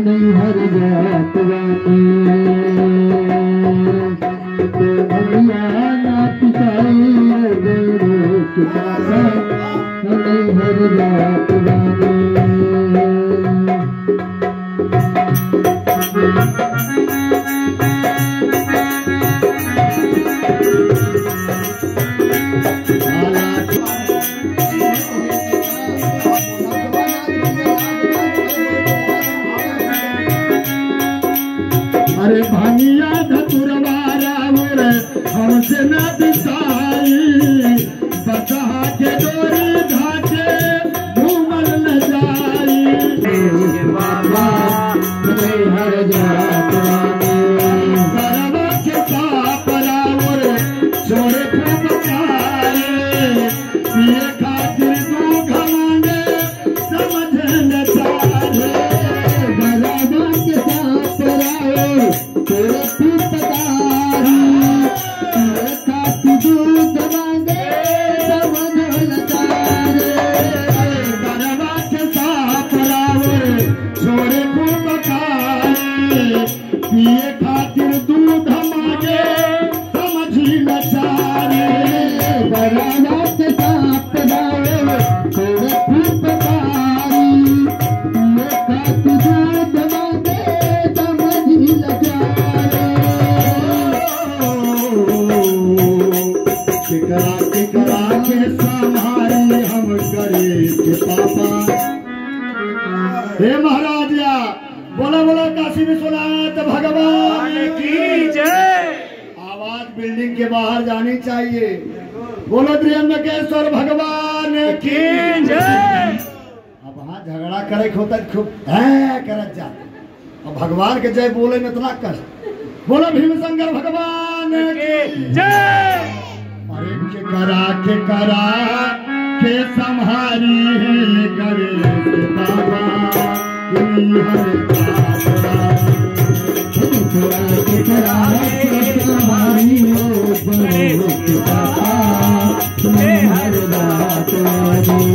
नहीं हर जात वानी भैया ना पिसाई किताबा नहीं हर जात वानी अरे भानिया धतुरवारा मोरे हमसे न दिसाई बसहा के डोरी धाके घूमल न जाई बाबा नहीं हर जात वानी के सापरा मोरे छोड़े खूब कारे पिए खातिर तू घमाने समझ न चाहे बराबर के सापरा तेरे पुतकारी खाती दूध मांगे समझ लचारे बरवा के सापरावे छोड़े पुतकारी पिए खातिर दूध मांगे समझ लचारे बरवा के सापरावे छोड़े पुतकारी पिए खातिर दूध मांगे समझ लचारे टिकरा के संभारी हम गरीब के पापा। हे महाराज या बोला बोला काशी विश्वनाथ भगवान की जय। आवाज बिल्डिंग के बाहर जानी चाहिए। बोलो त्र्यंबकेश्वर भगवान की जय। अब वहाँ झगड़ा करे होता खूब करत जाते और भगवान के जय बोले में इतना कष्ट। बोलो भीमशंकर भगवान की जय। अरे के करा के संहारी है गणेश बाबा की हर के करा के संहारी हो गणेश बाबा की हर बात वाली